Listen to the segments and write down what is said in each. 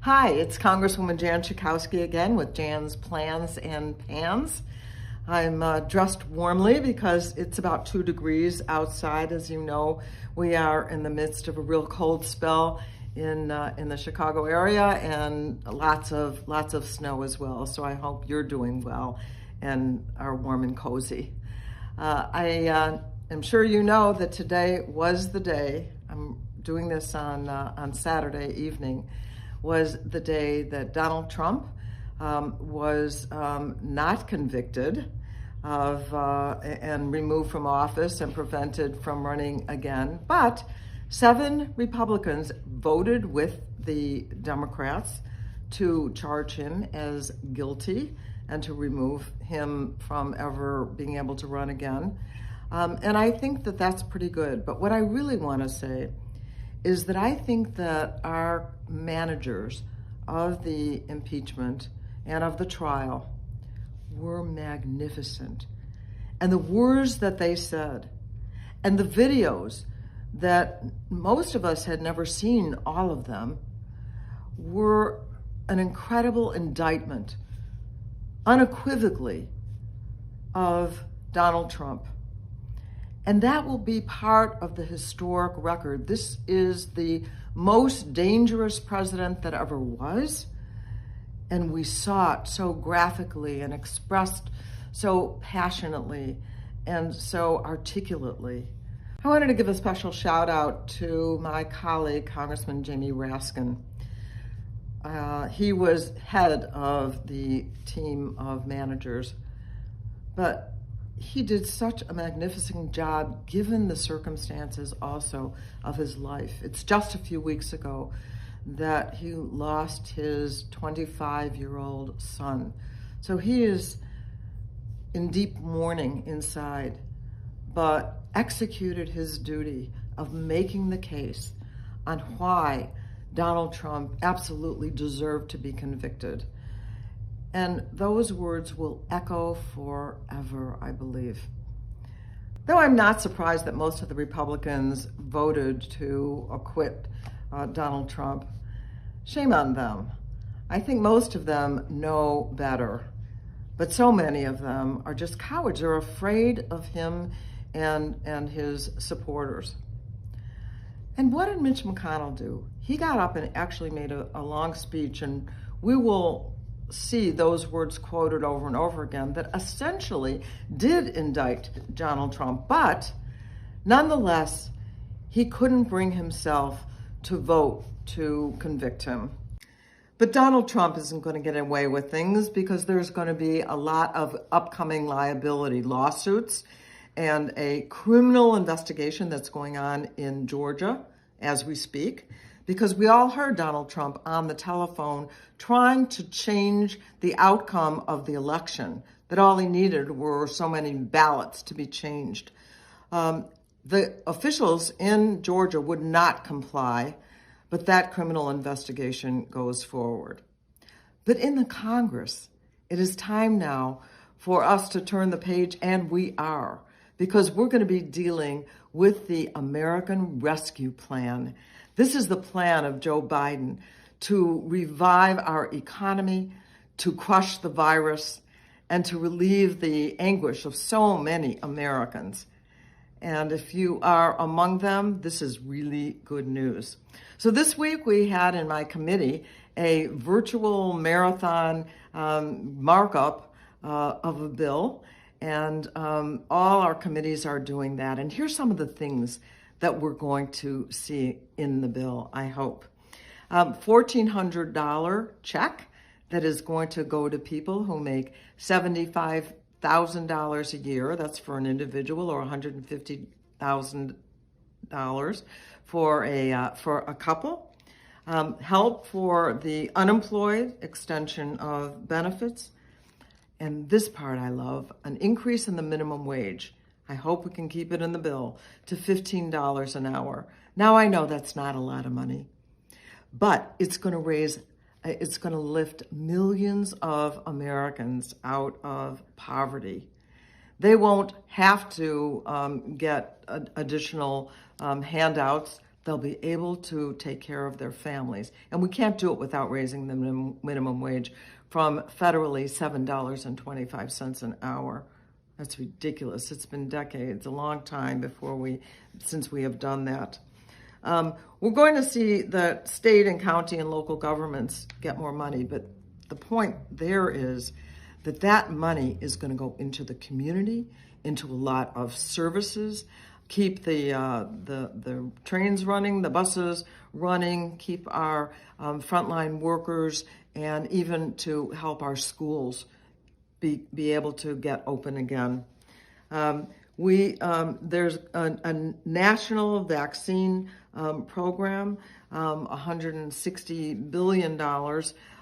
Hi, it's Congresswoman Jan Schakowsky again with Jan's Plans and Pans. I'm dressed warmly because it's about 2 degrees outside. As you know, we are in the midst of a real cold spell in the Chicago area, and lots of snow as well. So I hope you're doing well and are warm and cozy. I am sure you know that today was the day. I'm doing this on Saturday evening. Was the day that Donald Trump was not convicted of and removed from office and prevented from running again. But 7 Republicans voted with the Democrats to charge him as guilty and to remove him from ever being able to run again. And I think that that's pretty good. But what I really want to say is that I think that our managers of the impeachment and of the trial were magnificent. And the words that they said and the videos that most of us had never seen, all of them, were an incredible indictment, unequivocally, of Donald Trump. And that will be part of the historic record. This is the most dangerous president that ever was. And we saw it so graphically and expressed so passionately and so articulately. I wanted to give a special shout out to my colleague, Congressman Jamie Raskin. He was head of the team of managers, but he did such a magnificent job given the circumstances also of his life. It's just a few weeks ago that he lost his 25-year-old son. So he is in deep mourning inside, but executed his duty of making the case on why Donald Trump absolutely deserved to be convicted. And those words will echo forever, I believe. Though I'm not surprised that most of the Republicans voted to acquit Donald Trump, shame on them. I think most of them know better, but so many of them are just cowards. They're afraid of him and his supporters. And what did Mitch McConnell do? He got up and actually made a long speech, and we will see those words quoted over and over again, that essentially did indict Donald Trump, but nonetheless, he couldn't bring himself to vote to convict him. But Donald Trump isn't going to get away with things because there's going to be a lot of upcoming liability lawsuits and a criminal investigation that's going on in Georgia as we speak, because we all heard Donald Trump on the telephone trying to change the outcome of the election, that all he needed were so many ballots to be changed. The officials in Georgia would not comply, but that criminal investigation goes forward. But in the Congress, it is time now for us to turn the page, and we are, because we're going to be dealing with the American Rescue Plan. This is the plan of Joe Biden to revive our economy, to crush the virus, and to relieve the anguish of so many Americans. And if you are among them, this is really good news. So this week we had in my committee a virtual marathon markup of a bill, and all our committees are doing that. And here's some of the things that we're going to see in the bill, I hope. $1,400 check that is going to go to people who make $75,000 a year. That's for an individual, or $150,000 for a couple. Help for the unemployed, extension of benefits. And this part I love, an increase in the minimum wage. I hope we can keep it in the bill to $15 an hour. Now, I know that's not a lot of money, but it's going to lift millions of Americans out of poverty. They won't have to get additional handouts they'll be able to take care of their families. And we can't do it without raising the minimum wage from federally $7.25 an hour. That's ridiculous. It's been decades, a long time since we have done that. We're going to see the state and county and local governments get more money, but the point there is that money is going to go into the community, into a lot of services, keep the trains running, the buses running, keep our frontline workers, and even to help our schools be able to get open again. There's a national vaccine program, $160 billion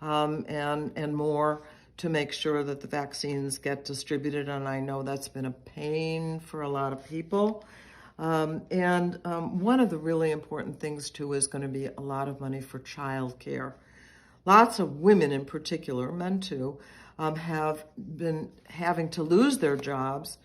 and more to make sure that the vaccines get distributed. And I know that's been a pain for a lot of people. One of the really important things, too, is going to be a lot of money for child care. Lots of women in particular, men too, have been having to lose their jobs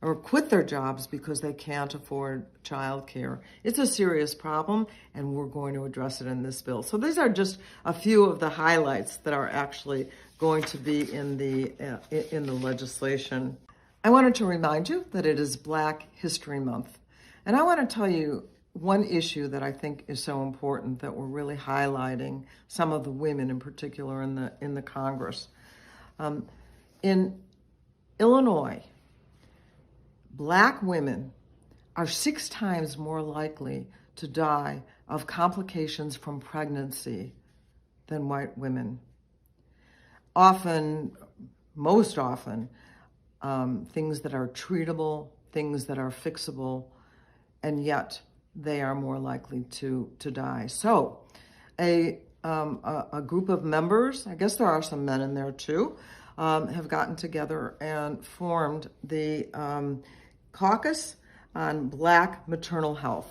or quit their jobs because they can't afford child care. It's a serious problem, and we're going to address it in this bill. So these are just a few of the highlights that are actually going to be in the legislation. I wanted to remind you that it is Black History Month. And I want to tell you one issue that I think is so important that we're really highlighting, some of the women in particular in the Congress. In Illinois, Black women are 6 times more likely to die of complications from pregnancy than white women. Most often, things that are treatable, things that are fixable, and yet they are more likely to die. So a group of members, I guess there are some men in there too, have gotten together and formed the Caucus on Black Maternal Health.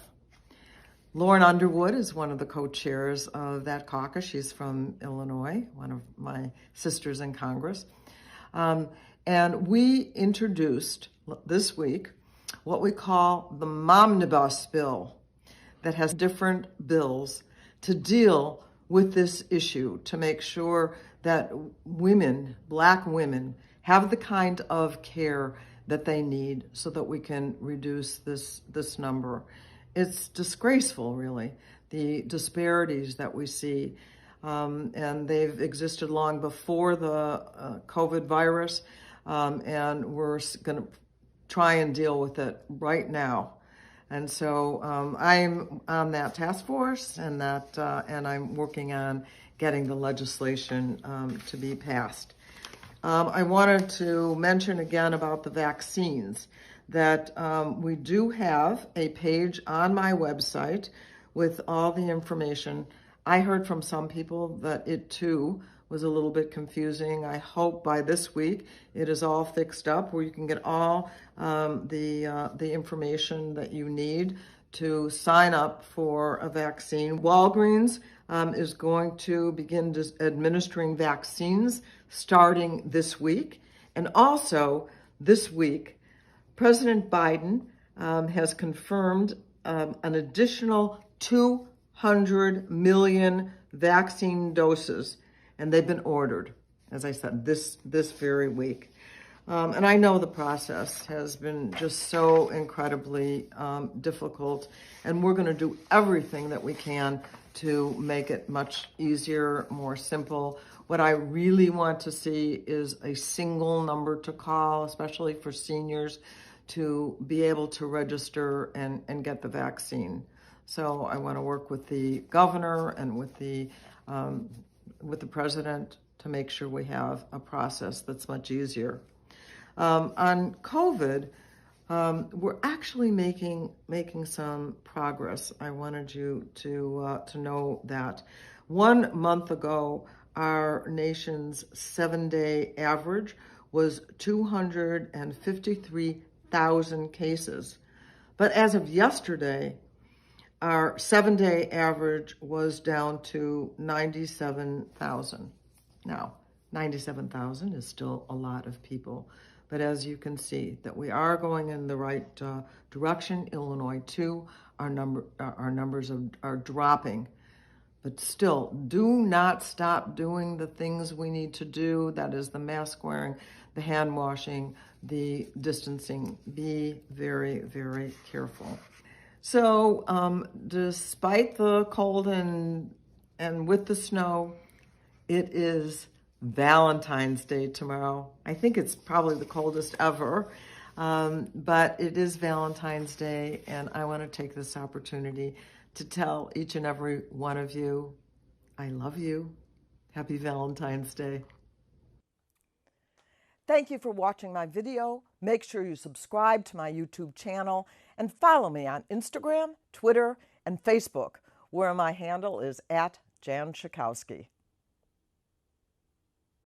Lauren Underwood is one of the co-chairs of that caucus. She's from Illinois, one of my sisters in Congress. And we introduced this week what we call the Momnibus bill, that has different bills to deal with this issue, to make sure that women, Black women, have the kind of care that they need so that we can reduce this number. It's disgraceful, really, the disparities that we see. And they've existed long before the COVID virus, and we're going to try and deal with it right now. And so I'm on that task force, and I'm working on getting the legislation to be passed. I wanted to mention again about the vaccines, that we do have a page on my website with all the information. I heard from some people that it too was a little bit confusing. I hope by this week it is all fixed up where you can get all the information that you need to sign up for a vaccine. Walgreens is going to begin administering vaccines starting this week. And also this week, President Biden has confirmed an additional 200 million vaccine doses, and they've been ordered, as I said, this very week. And I know the process has been just so incredibly difficult, and we're going to do everything that we can to make it much easier, more simple. What I really want to see is a single number to call, especially for seniors, to be able to register and get the vaccine. So I want to work with the governor and with the president to make sure we have a process that's much easier. On COVID, we're actually making some progress. I wanted you to know that. 1 month ago, our nation's 7-day average was 253,000 cases. But as of yesterday, our 7-day average was down to 97,000. Now, 97,000 is still a lot of people. But as you can see, that we are going in the right direction. Illinois, too, our numbers are dropping. But still, do not stop doing the things we need to do. That is the mask wearing, the hand washing, the distancing. Be very, very careful. So despite the cold and with the snow, it is Valentine's Day tomorrow. I think it's probably the coldest ever, but it is Valentine's Day, and I want to take this opportunity to tell each and every one of you, I love you. Happy Valentine's Day. Thank you for watching my video. Make sure you subscribe to my YouTube channel and follow me on Instagram, Twitter, and Facebook, where my handle is @Jan Schakowsky.